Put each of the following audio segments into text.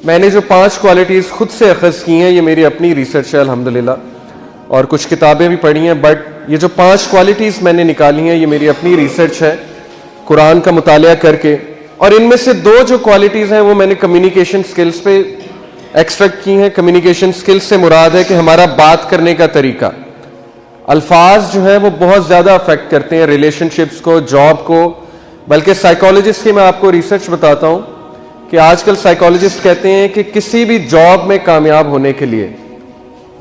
मैंने जो 5 क्वालिटीज़ खुद से अखज़ की हैं, ये मेरी अपनी रिसर्च है अल्हम्दुलिल्लाह, और कुछ किताबें भी पढ़ी हैं, बट ये जो 5 क्वालिटीज़ मैंने निकाली हैं ये मेरी अपनी रिसर्च है कुरान का मुतालिया करके। और इनमें से 2 जो क्वालिटीज़ हैं वो मैंने कम्युनिकेशन स्किल्स पे एक्सट्रैक्ट की हैं। कम्युनिकेशन स्किल्स से मुराद है कि हमारा बात करने का तरीका, अल्फाज जो है वो बहुत ज़्यादा अफेक्ट करते हैं रिलेशनशिप्स को, जॉब को। बल्कि साइकोलॉजिस्ट की मैं आपको रिसर्च बताता हूँ कि आजकल साइकोलॉजिस्ट कहते हैं कि किसी भी जॉब में कामयाब होने के लिए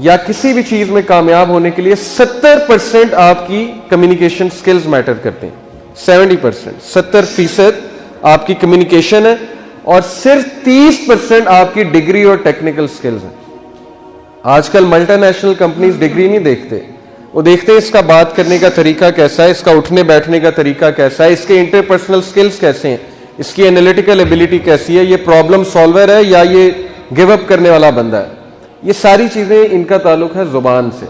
या किसी भी चीज़ में कामयाब होने के लिए 70% आपकी कम्युनिकेशन स्किल्स मैटर करते हैं। 70%, 70% आपकी कम्युनिकेशन है और सिर्फ 30% आपकी डिग्री और टेक्निकल स्किल्स हैं। आजकल मल्टीनेशनल कंपनीज डिग्री नहीं देखते, वो देखते हैं इसका बात करने का तरीका कैसा है, इसका उठने बैठने का तरीका कैसा है, इसके इंटरपर्सनल स्किल्स कैसे हैं, इसकी एनालिटिकल एबिलिटी कैसी है, ये प्रॉब्लम सॉल्वर है या ये गिव अप करने वाला बंदा है। ये सारी चीज़ें इनका ताल्लुक है ज़ुबान से।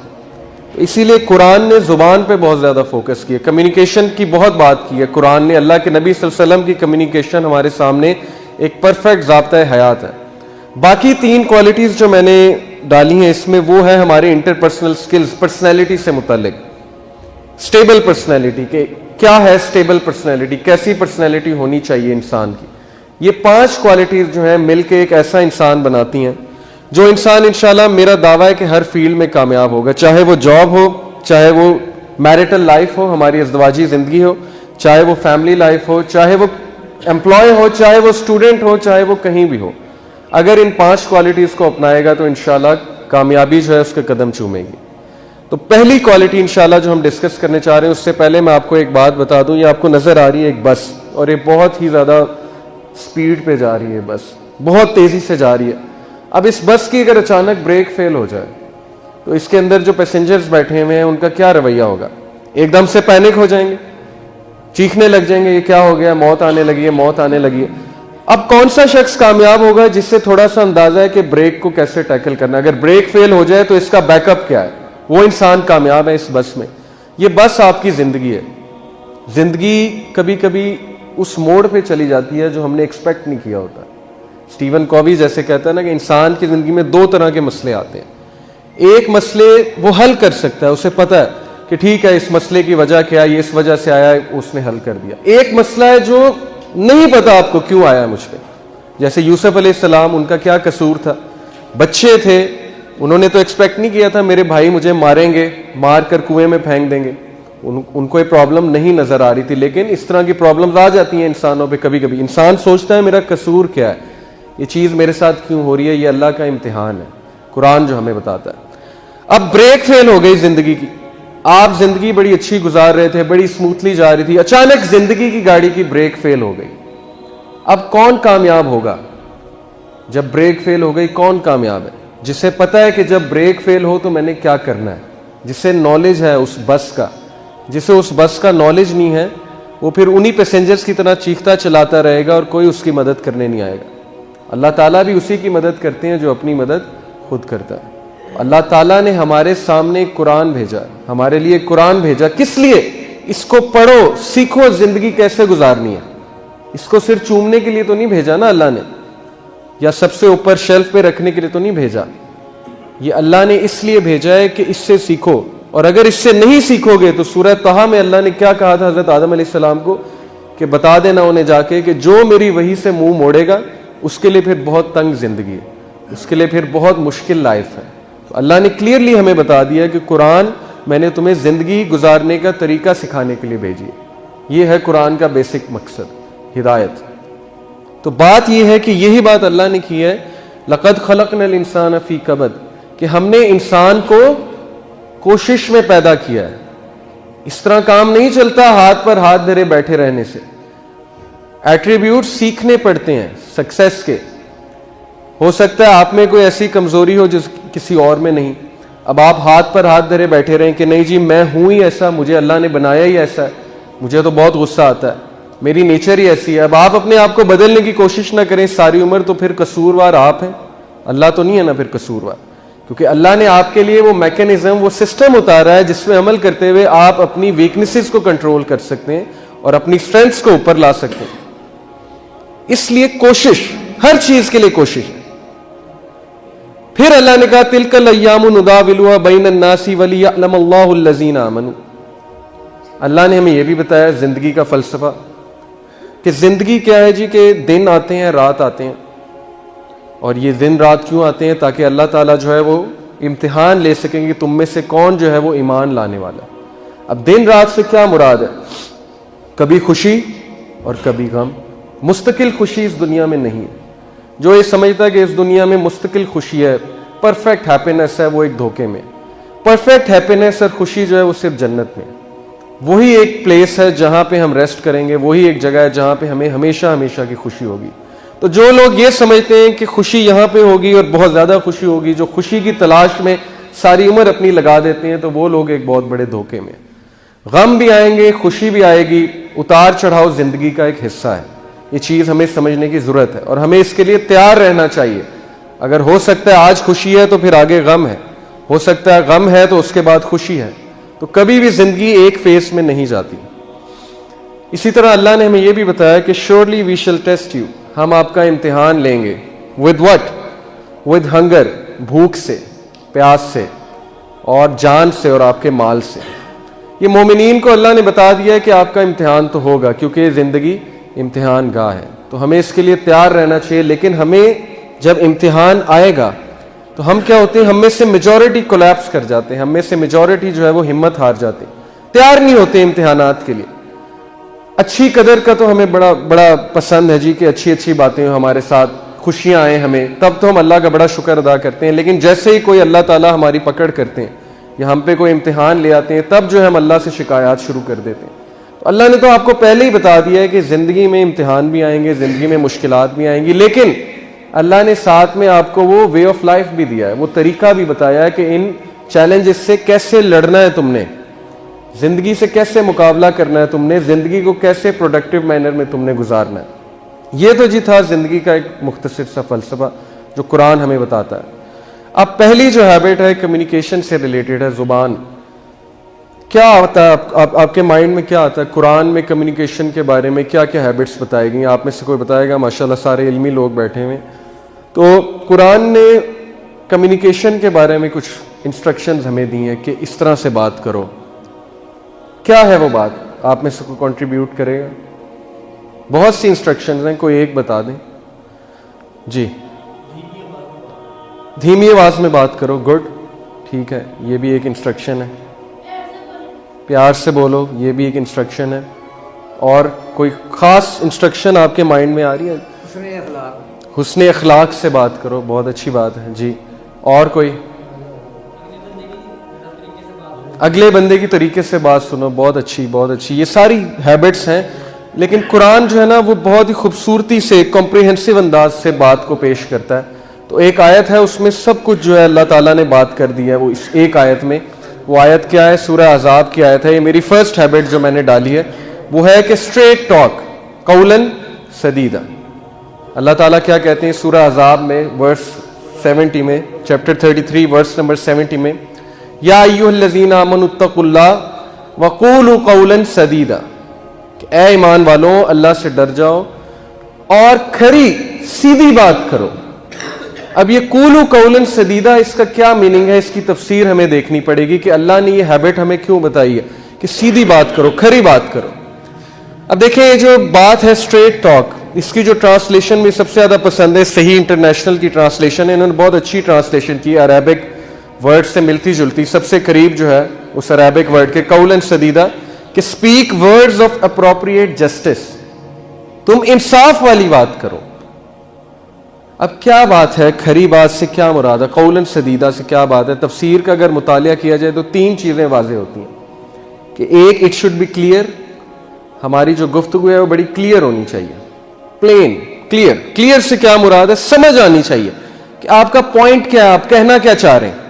इसीलिए कुरान ने ज़ुबान पे बहुत ज़्यादा फोकस किया, कम्युनिकेशन की बहुत बात की है कुरान ने। अल्लाह के नबी सल्लल्लाहु अलैहि वसल्लम की कम्युनिकेशन हमारे सामने एक परफेक्ट ज़ाब्ता हयात है। बाकी 3 क्वालिटीज़ जो मैंने डाली हैं इसमें वो है हमारे इंटरपर्सनल स्किल्स, पर्सनैलिटी से मुतालिक। स्टेबल पर्सनैलिटी के क्या है, स्टेबल पर्सनैलिटी कैसी पर्सनैलिटी होनी चाहिए इंसान की। ये 5 क्वालिटीज़ जो हैं मिलके एक ऐसा इंसान बनाती हैं जो इंसान इंशाल्लाह मेरा दावा है कि हर फील्ड में कामयाब होगा, चाहे वो जॉब हो, चाहे वो मैरिटल लाइफ हो, हमारी अज़दवाजी ज़िंदगी हो, चाहे वो फैमिली लाइफ हो, चाहे वो एम्प्लॉय हो, चाहे वो स्टूडेंट हो, चाहे वो कहीं भी हो। अगर इन 5 क्वालिटीज़ को अपनाएगा तो इंशाल्लाह कामयाबी जो है उसके कदम चूमेगी। तो पहली क्वालिटी इंशाल्लाह जो हम डिस्कस करने चाह रहे हैं, उससे पहले मैं आपको एक बात बता दूं, ये आपको नज़र आ रही है एक बस, और ये बहुत ही ज़्यादा स्पीड पे जा रही है, बस बहुत तेज़ी से जा रही है। अब इस बस की अगर अचानक ब्रेक फेल हो जाए तो इसके अंदर जो पैसेंजर्स बैठे हुए हैं उनका क्या रवैया होगा? एकदम से पैनिक हो जाएंगे, चीखने लग जाएंगे, ये क्या हो गया, मौत आने लगी है, मौत आने लगी है। अब कौन सा शख्स कामयाब होगा जिससे थोड़ा सा अंदाजा है कि ब्रेक को कैसे टैकल करना है, अगर ब्रेक फेल हो जाए तो इसका बैकअप क्या है, वो इंसान कामयाब है इस बस में। ये बस आपकी जिंदगी है। जिंदगी कभी कभी उस मोड़ पे चली जाती है जो हमने एक्सपेक्ट नहीं किया होता। स्टीवन कॉबी जैसे कहता है ना कि इंसान की जिंदगी में 2 तरह के मसले आते हैं। एक मसले वो हल कर सकता है, उसे पता है कि ठीक है इस मसले की वजह क्या है, ये इस वजह से आया है, उसने हल कर दिया। एक मसला है जो नहीं पता आपको क्यों आया मुझ पे, जैसे यूसुफ अलैहिस्सलाम, उनका क्या कसूर था, बच्चे थे, उन्होंने तो एक्सपेक्ट नहीं किया था मेरे भाई मुझे मारेंगे, मार कर कुएं में फेंक देंगे। उनको ये प्रॉब्लम नहीं नजर आ रही थी, लेकिन इस तरह की प्रॉब्लम्स आ जाती हैं इंसानों पे। कभी कभी इंसान सोचता है मेरा कसूर क्या है, ये चीज़ मेरे साथ क्यों हो रही है, ये अल्लाह का इम्तिहान है, कुरान जो हमें बताता है। अब ब्रेक फेल हो गई जिंदगी की, आप जिंदगी बड़ी अच्छी गुजार रहे थे, बड़ी स्मूथली जा रही थी, अचानक जिंदगी की गाड़ी की ब्रेक फेल हो गई। अब कौन कामयाब होगा जब ब्रेक फेल हो गई? कौन कामयाब है? जिसे पता है कि जब ब्रेक फेल हो तो मैंने क्या करना है, जिसे नॉलेज है उस बस का। जिसे उस बस का नॉलेज नहीं है वो फिर उन्हीं पैसेंजर्स की तरह चीखता चलाता रहेगा और कोई उसकी मदद करने नहीं आएगा। अल्लाह ताला भी उसी की मदद करते हैं जो अपनी मदद खुद करता है। अल्लाह ताला ने हमारे सामने कुरान भेजा, हमारे लिए कुरान भेजा, किस लिए? इसको पढ़ो, सीखो जिंदगी कैसे गुजारनी है। इसको सिर्फ चूमने के लिए तो नहीं भेजा ना अल्लाह ने, या सबसे ऊपर शेल्फ पे रखने के लिए तो नहीं भेजा। ये अल्लाह ने इसलिए भेजा है कि इससे सीखो, और अगर इससे नहीं सीखोगे तो सूरह तहा में अल्लाह ने क्या कहा था हजरत आदम अलैहिस्सलाम को कि बता देना उन्हें जाके कि जो मेरी वही से मुंह मोड़ेगा उसके लिए फिर बहुत तंग जिंदगी है, उसके लिए फिर बहुत मुश्किल लाइफ है। तो अल्लाह ने क्लियरली हमें बता दिया कि कुरान मैंने तुम्हें जिंदगी गुजारने का तरीका सिखाने के लिए भेजी है। ये है कुरान का बेसिक मकसद, हिदायत। तो बात यह है कि यही बात अल्लाह ने की है, लक़द ख़लक़नल इंसान फ़ी कबद, कि हमने इंसान को कोशिश में पैदा किया है। इस तरह काम नहीं चलता हाथ पर हाथ धरे बैठे रहने से। एट्रीब्यूट सीखने पड़ते हैं सक्सेस के। हो सकता है आप में कोई ऐसी कमजोरी हो जिस किसी और में नहीं। अब आप हाथ पर हाथ धरे बैठे रहें कि नहीं जी मैं हूं ही ऐसा, मुझे अल्लाह ने बनाया ही ऐसा है, मुझे तो बहुत गुस्सा आता है, मेरी नेचर ही ऐसी है। अब आप अपने आप को बदलने की कोशिश ना करें सारी उम्र, तो फिर कसूरवार आप हैं, अल्लाह तो नहीं है ना फिर कसूरवार। क्योंकि अल्लाह ने आपके लिए वो मैकेनिज्म, वो सिस्टम उतारा है जिसमें अमल करते हुए आप अपनी वीकनेसेस को कंट्रोल कर सकते हैं और अपनी स्ट्रेंथ्स को ऊपर ला सकते हैं। इसलिए कोशिश, हर चीज के लिए कोशिश है। फिर अल्लाह ने कहा तिलकल अय्यामु नुदाविलुहा बैनन नासी वलियअलमल्लाहु अल्लज़ीना आमनू। अल्लाह ने हमें यह भी बताया जिंदगी का फलसफा कि जिंदगी क्या है जी, कि दिन आते हैं रात आते हैं, और ये दिन रात क्यों आते हैं? ताकि अल्लाह ताला जो है वो इम्तिहान ले सकेंगे कि तुम में से कौन जो है वो ईमान लाने वाला। अब दिन रात से क्या मुराद है? कभी खुशी और कभी गम। मुस्तकिल खुशी इस दुनिया में नहीं है। जो ये समझता है कि इस दुनिया में मुस्तकिल खुशी है, परफेक्ट हैप्पीनेस है, वो एक धोखे में। परफेक्ट हैप्पीनेस और खुशी जो है वो सिर्फ जन्नत में। वही एक प्लेस है जहां पे हम रेस्ट करेंगे, वही एक जगह है जहां पे हमें हमेशा हमेशा की खुशी होगी। तो जो लोग ये समझते हैं कि खुशी यहाँ पे होगी और बहुत ज़्यादा खुशी होगी, जो खुशी की तलाश में सारी उम्र अपनी लगा देते हैं, तो वो लोग एक बहुत बड़े धोखे में। गम भी आएंगे, खुशी भी आएगी, उतार चढ़ाव जिंदगी का एक हिस्सा है। ये चीज़ हमें समझने की ज़रूरत है और हमें इसके लिए तैयार रहना चाहिए। अगर हो सकता है आज खुशी है तो फिर आगे गम है, हो सकता है गम है तो उसके बाद खुशी है। तो कभी भी जिंदगी एक फेस में नहीं जाती। इसी तरह अल्लाह ने हमें यह भी बताया कि surely we shall test you, हम आपका इम्तिहान लेंगे। With what? विद हंगर, भूख से, प्यास से, और जान से, और आपके माल से। ये मोमिनीन को अल्लाह ने बता दिया है कि आपका इम्तिहान तो होगा, क्योंकि जिंदगी इम्तिहान गाह है। तो हमें इसके लिए तैयार रहना चाहिए। लेकिन हमें जब इम्तिहान आएगा तो हम क्या होते हैं, हम में से मेजॉरिटी कोलैप्स कर जाते हैं, हम में से मेजॉरिटी जो है वो हिम्मत हार जाते हैं, तैयार नहीं होते इम्तिहानात के लिए। अच्छी कदर का तो हमें बड़ा बड़ा पसंद है जी कि अच्छी अच्छी बातें हो हमारे साथ, खुशियां आए हमें, तब तो हम अल्लाह का बड़ा शुक्र अदा करते हैं। लेकिन जैसे ही कोई अल्लाह ताला हमारी पकड़ करते हैं या हम पे कोई इम्तिहान ले आते हैं, तब जो है हम अल्लाह से शिकायत शुरू कर देते हैं। तो अल्लाह ने तो आपको पहले ही बता दिया है कि ज़िंदगी में इम्तिहान भी आएंगे, ज़िंदगी में मुश्किलात भी आएंगी, लेकिन अल्लाह ने साथ में आपको वो वे ऑफ लाइफ भी दिया है, वो तरीका भी बताया है कि इन चैलेंजेस से कैसे लड़ना है तुमने, जिंदगी से कैसे मुकाबला करना है तुमने, जिंदगी को कैसे प्रोडक्टिव मैनर में तुमने गुजारना है। ये तो जी था जिंदगी का एक मुख्तसर सा फलसफा जो कुरान हमें बताता है। अब पहली जो हैबिट है कम्युनिकेशन से रिलेटेड है, जुबान। क्या आता है आपके माइंड में, क्या आता है कुरान में कम्युनिकेशन के बारे में? क्या क्या हैबिट्स बताई गई? आप में से कोई बताएगा? माशाल्लाह सारे इल्मी लोग बैठे हुए। तो कुरान ने कम्युनिकेशन के बारे में कुछ इंस्ट्रक्शंस हमें दी हैं कि इस तरह से बात करो। क्या है वो बात? आप में से कोई कंट्रीब्यूट करेगा? बहुत सी इंस्ट्रक्शंस हैं, कोई एक बता दें जी। धीमी आवाज में बात करो, गुड, ठीक है, ये भी एक इंस्ट्रक्शन है। प्यार से बोलो, ये भी एक इंस्ट्रक्शन है। और कोई खास इंस्ट्रक्शन आपके माइंड में आ रही है? हुस्ने अखलाक से बात करो, बहुत अच्छी बात है जी। और कोई? अगले बंदे की तरीके से बात सुनो, बहुत अच्छी, बहुत अच्छी। ये सारी हैबिट्स हैं, लेकिन कुरान जो है ना वो बहुत ही खूबसूरती से कॉम्प्रिहेंसिव अंदाज से बात को पेश करता है। तो एक आयत है उसमें सब कुछ जो है अल्लाह ताला ने बात कर दी है, वो इस एक आयत में। वो आयत क्या है? सूरह अज़ाब की आयत है। ये मेरी फर्स्ट हैबिट जो मैंने डाली है वो है कि स्ट्रेट टॉक, कौलन सदीदा। अल्लाह ताला क्या कहते हैं सूरह अज़ाब में वर्स 70 में, चैप्टर 33 वर्स नंबर 70 में, या अय्युहल्लज़ीना आमनुत्तकुल्लाह वक़ूलू कौलन सदीदा, ऐ ईमान वालों अल्लाह से डर जाओ और खरी सीधी बात करो। अब ये कूलू कौलन सदीदा, इसका क्या मीनिंग है? इसकी तफसीर हमें देखनी पड़ेगी कि अल्लाह ने ये हैबिट हमें क्यों बताई है कि सीधी बात करो, खरी बात करो। अब देखिए ये जो बात है स्ट्रेट टॉक, इसकी जो ट्रांसलेशन में सबसे ज्यादा पसंद है, सही इंटरनेशनल की ट्रांसलेशन है। इन्होंने बहुत अच्छी ट्रांसलेशन की, अरेबिक वर्ड से मिलती जुलती, सबसे करीब जो है उस अरेबिक वर्ड के, कौलन सदीदा, कि speak words of appropriate justice, तुम इंसाफ वाली बात करो। अब क्या बात है, खरी बात से क्या मुराद है, कौलन सदीदा से क्या बात है? तफसीर का अगर मुतालिया किया जाए तो तीन चीजें वाज़ेह होती हैं कि एक, इट शुड बी क्लियर, हमारी जो गुफ्तगू है वो बड़ी क्लियर होनी चाहिए, प्लेन क्लियर। क्लियर से क्या मुराद है? समझ आनी चाहिए कि आपका पॉइंट क्या है, आप कहना क्या चाह रहे हैं,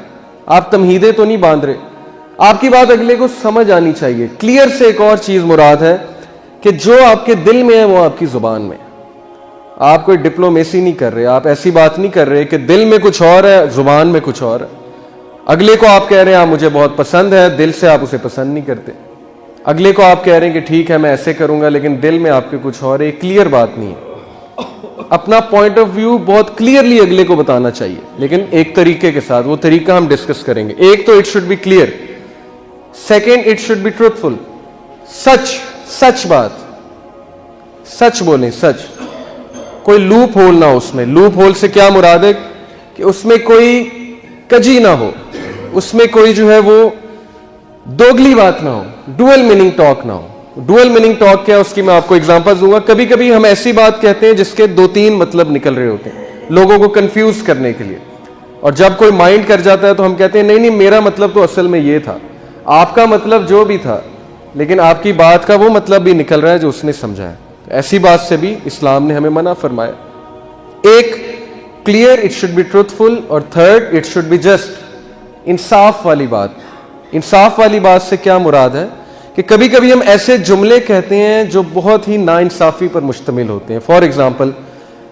आप तमहीदे तो नहीं बांध रहे, आपकी बात अगले को समझ आनी चाहिए। क्लियर से एक और चीज मुराद है कि जो आपके दिल में है वो आपकी जुबान में। आप कोई डिप्लोमेसी नहीं कर रहे, आप ऐसी बात नहीं कर रहे कि दिल में कुछ और है, जुबान में कुछ और है। अगले को आप कह रहे हैं आप मुझे बहुत पसंद है, दिल से आप उसे पसंद नहीं करते। अगले को आप कह रहे हैं कि ठीक है मैं ऐसे करूंगा, लेकिन दिल में आपके कुछ और है। क्लियर बात नहीं है। अपना पॉइंट ऑफ व्यू बहुत क्लियरली अगले को बताना चाहिए, लेकिन एक तरीके के साथ। वो तरीका हम डिस्कस करेंगे। एक तो it should be clear, second it should be truthful. सच, सच बात, सच बोलें, सच। कोई लूप होल ना हो उसमें। लूप होल से क्या मुराद है कि उसमें कोई कजी ना हो, उसमें कोई जो है वो दोगली बात ना हो, डुअल मीनिंग टॉक ना हो। डुअल मीनिंग टॉक क्या है उसकी मैं आपको एग्जांपल दूंगा। कभी कभी हम ऐसी बात कहते हैं जिसके 2-3 मतलब निकल रहे होते हैं लोगों को कंफ्यूज करने के लिए, और जब कोई माइंड कर जाता है तो हम कहते हैं नहीं नहीं, मेरा मतलब तो असल में ये था, आपका मतलब जो भी था, लेकिन आपकी बात का वो मतलब भी निकल रहा है जो उसने समझा है। तो ऐसी बात से भी इस्लाम ने हमें मना फरमाया। एक clear, it should be truthful, और third it should be just, इंसाफ वाली बात। इंसाफ वाली बात से क्या मुराद है कि कभी कभी हम ऐसे जुमले कहते हैं जो बहुत ही नाइंसाफी पर मुश्तमिल होते हैं। फॉर एग्जाम्पल,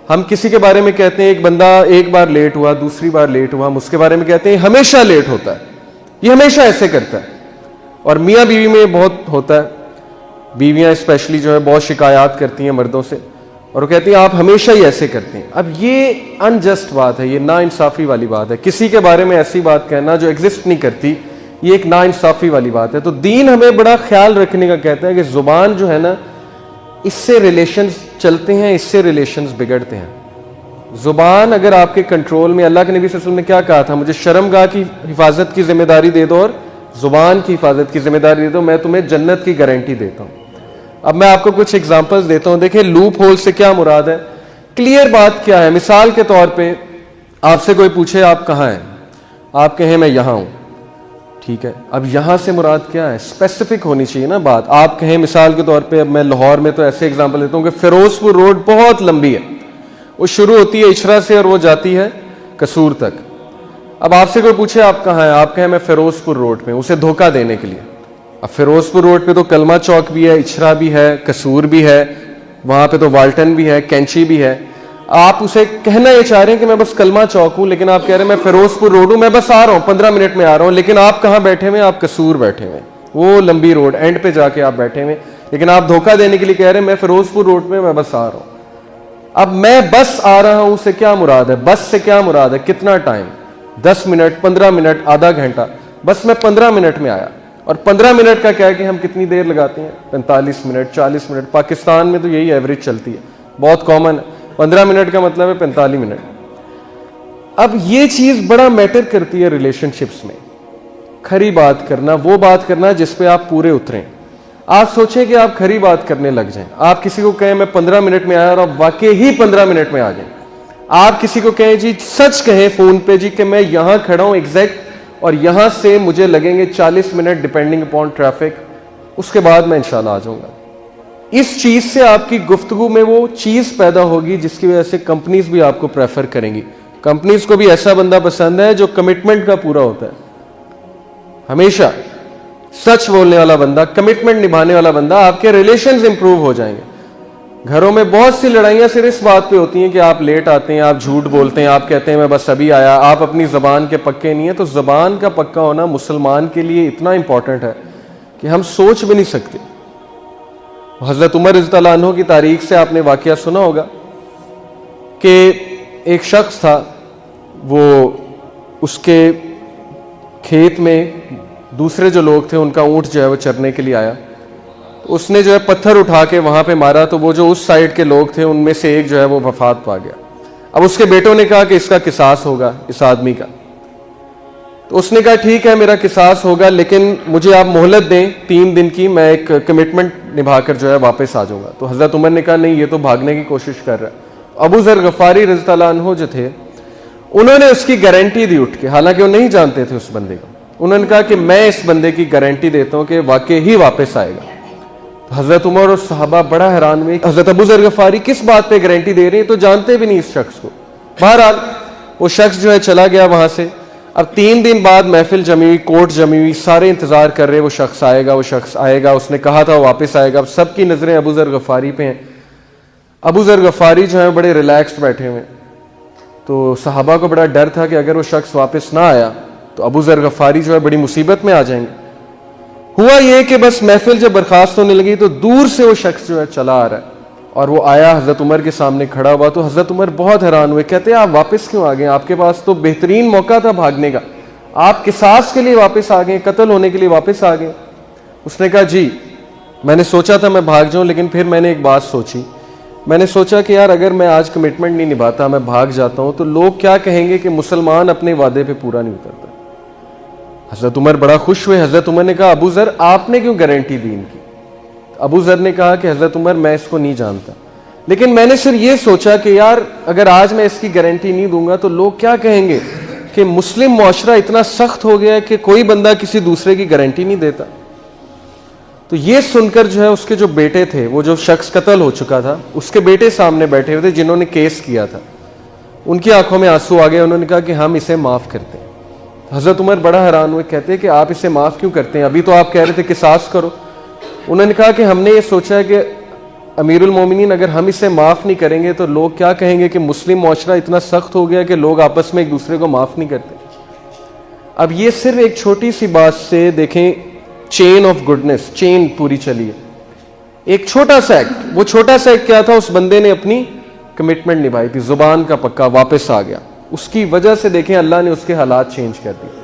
हम किसी के बारे में कहते हैं एक बंदा एक बार लेट हुआ, दूसरी बार लेट हुआ, हम उसके बारे में कहते हैं हमेशा लेट होता है, ये हमेशा ऐसे करता है। और मियाँ बीवी में बहुत होता है, बीवियाँ स्पेशली जो है बहुत शिकायत करती हैं मर्दों से, और वो कहती हैं आप हमेशा ही ऐसे करते हैं। अब ये अनजस्ट बात है, ये नाइंसाफी वाली बात है। किसी के बारे में ऐसी बात कहना जो एग्जिस्ट नहीं करती, ये एक नाइंसाफी वाली बात है। तो दीन हमें बड़ा ख्याल रखने का कहता है कि जुबान जो है ना, इससे रिलेशंस चलते हैं, इससे रिलेशंस बिगड़ते हैं। जुबान अगर आपके कंट्रोल में, अल्लाह के नबी सल्लल्लाहु अलैहि वसल्लम ने क्या कहा था, मुझे शर्मगाह की हिफाजत की जिम्मेदारी दे दो और जुबान की हिफाजत की जिम्मेदारी दे दो, मैं तुम्हें जन्नत की गारंटी देता हूं। अब मैं आपको कुछ एग्जांपल्स देता हूं। देखिए लूप होल से क्या मुराद है, क्लियर बात क्या है। मिसाल के तौर पे आपसे कोई पूछे आप कहाँ हैं, आप कहें मैं यहां हूं, ठीक है। अब यहां से मुराद क्या है, स्पेसिफिक होनी चाहिए ना बात। आप कहें मिसाल के तौर पे, अब मैं लाहौर में तो ऐसे एग्जांपल देता हूं कि फिरोजपुर रोड बहुत लंबी है, वो शुरू होती है इशरा से और वो जाती है कसूर तक। अब आपसे कोई पूछे आप कहाँ हैं, आप कहें मैं फिरोजपुर रोड पे, उसे धोखा देने के लिए। अब फिरोजपुर रोड पे तो कलमा चौक भी है, इचरा भी है, कसूर भी है, वहां पे तो वाल्टन भी है, कैंची भी है। आप उसे कहना ये चाह रहे हैं कि मैं बस कलमा चौक हूं, लेकिन आप कह रहे हैं मैं फिरोजपुर रोड हूं, मैं बस आ रहा हूं, 15 मिनट में आ रहा हूं। लेकिन आप कहाँ बैठे हुए, आप कसूर बैठे हुए, वो लंबी रोड एंड पे जाके आप बैठे हुए, लेकिन आप धोखा देने के लिए कह रहे हैं मैं फिरोजपुर रोड में मैं बस आ रहा हूं। अब मैं बस आ रहा हूं से क्या मुराद है, बस से क्या मुराद है, कितना टाइम, 10 मिनट, 15 मिनट, आधा घंटा। बस मैं 15 मिनट में आया। और 15 मिनट का क्या है कि हम कितनी देर लगाते हैं, 45 मिनट, 40 मिनट। पाकिस्तान में तो यही एवरेज चलती है, बहुत कॉमन है। 15 मिनट का मतलब है 45 मिनट। अब ये चीज बड़ा मैटर करती है रिलेशनशिप्स में। खरी बात करना, वो बात करना जिस पे आप पूरे उतरें। आप सोचें कि आप खरी बात करने लग जाएं। आप किसी को कहें मैं 15 मिनट में आया और आप वाकई ही 15 मिनट में आ जाएं। आप किसी को कहें जी, सच कहें फोन पे जी कि मैं यहां खड़ा हूं एग्जैक्ट, और यहां से मुझे लगेंगे 40 मिनट डिपेंडिंग अपॉन ट्रैफिक, उसके बाद मैं इंशाल्लाह आ जाऊंगा। इस चीज से आपकी गुफ्तगू में वो चीज पैदा होगी जिसकी वजह से कंपनीज भी आपको प्रेफर करेंगी। कंपनीज को भी ऐसा बंदा पसंद है जो कमिटमेंट का पूरा होता है, हमेशा सच बोलने वाला बंदा, कमिटमेंट निभाने वाला बंदा। आपके रिलेशंस इंप्रूव हो जाएंगे। घरों में बहुत सी लड़ाइयां सिर्फ इस बात पे होती हैं कि आप लेट आते हैं, आप झूठ बोलते हैं, आप कहते हैं मैं बस अभी आया, आप अपनी ज़बान के पक्के नहीं है। तो ज़बान का पक्का होना मुसलमान के लिए इतना इंपॉर्टेंट है कि हम सोच भी नहीं सकते। हज़रत उमर रज़ियल्लाहु अन्हु की तारीख से आपने वाक़या सुना होगा कि एक शख्स था, वो उसके खेत में दूसरे जो लोग थे उनका ऊँट जो है वो चरने के लिए आया। तो उसने जो है पत्थर उठा के वहां पे मारा, तो वो जो उस साइड के लोग थे उनमें से एक जो है वो वफात पा गया। अब उसके बेटों ने कहा कि इसका किसास होगा इस आदमी का। तो उसने कहा ठीक है मेरा किसास होगा, लेकिन मुझे आप मोहलत दें 3 दिन की, मैं एक कमिटमेंट निभाकर जो है वापस आ जाऊंगा। तो हजरत उमर ने कहा नहीं, ये तो भागने की कोशिश कर रहा है। अबू ज़र गफ़ारी रज़ियल्लाहु अन्हु जो थे, उन्होंने उसकी गारंटी दी उठ के, हालांकि वो नहीं जानते थे उस बंदे को। उन्होंने कहा कि मैं इस बंदे की गारंटी देता हूं कि वाकई ही वापस आएगा। हजरत उमर और सहाबा बड़ा हैरान हुए, हजरत अबू ज़र गफ़ारी किस बात पे गारंटी दे रहे हैं, तो जानते भी नहीं इस शख्स को। बहरहाल वो शख्स जो है चला गया वहां से। अब 3 दिन बाद महफिल जमी हुई, कोर्ट जमी हुई, सारे इंतजार कर रहे वो शख्स आएगा, वो शख्स आएगा, उसने कहा था वो वापस आएगा। अब सबकी नजरें अबू ज़र गफ़ारी पे हैं। अबू ज़र गफ़ारी जो है बड़े रिलैक्स्ड बैठे हुए। तो सहाबा को बड़ा डर था कि अगर वो शख्स वापस ना आया तो अबू ज़र गफ़ारी जो है बड़ी मुसीबत में आ जाएंगे। हुआ ये कि बस महफिल जब बर्खास्त होने लगी तो दूर से वो शख्स जो है चला आ रहा है। और वो आया हज़रत उमर के सामने खड़ा हुआ, तो हज़रत उमर बहुत हैरान हुए, कहते हैं आप वापस क्यों आ गए, आपके पास तो बेहतरीन मौका था भागने का, आप किसास के लिए वापस आ गए, कत्ल होने के लिए वापस आ गए। उसने कहा जी मैंने सोचा था मैं भाग जाऊं, लेकिन फिर मैंने एक बात सोची, मैंने सोचा कि यार अगर मैं आज कमिटमेंट नहीं निभाता, मैं भाग जाता हूं, तो लोग क्या कहेंगे कि मुसलमान अपने वादे पे पूरा नहीं उतरता। हज़रत उमर बड़ा खुश हुए। हज़रत उमर ने कहा अबू ज़र आपने क्यों गारंटी दी इनकी? अबू ज़र ने कहा कि हज़रत उमर मैं इसको नहीं जानता, लेकिन मैंने सिर्फ ये सोचा कि यार अगर आज मैं इसकी गारंटी नहीं दूंगा तो लोग क्या कहेंगे कि मुस्लिम मुआशरा इतना सख्त हो गया है कि कोई बंदा किसी दूसरे की गारंटी नहीं देता। तो ये सुनकर जो है उसके जो बेटे थे, वो जो शख्स कत्ल हो चुका था, उसके बेटे सामने बैठे हुए थे जिन्होंने केस किया था, उनकी आंखों में आंसू आ गए। उन्होंने कहा कि हम इसे माफ़ करते हैं। हज़रत उमर बड़ा हैरान हुए, कहते हैं कि आप इसे माफ़ क्यों करते हैं, अभी तो आप कह रहे थे किसास करो। उन्होंने कहा कि हमने ये सोचा है कि अमीरुल मोमिनीन अगर हम इसे माफ़ नहीं करेंगे तो लोग क्या कहेंगे कि मुस्लिम मुआशरा इतना सख्त हो गया कि लोग आपस में एक दूसरे को माफ़ नहीं करते। अब ये सिर्फ एक छोटी सी बात से देखें चेन ऑफ गुडनेस, चेन पूरी चली है। एक छोटा सा एक्ट, वो छोटा सा एक्ट क्या था, उस बंदे ने अपनी कमिटमेंट निभाई थी, जुबान का पक्का, वापस आ गया, उसकी वजह से देखें अल्लाह ने उसके हालात चेंज कर दिए।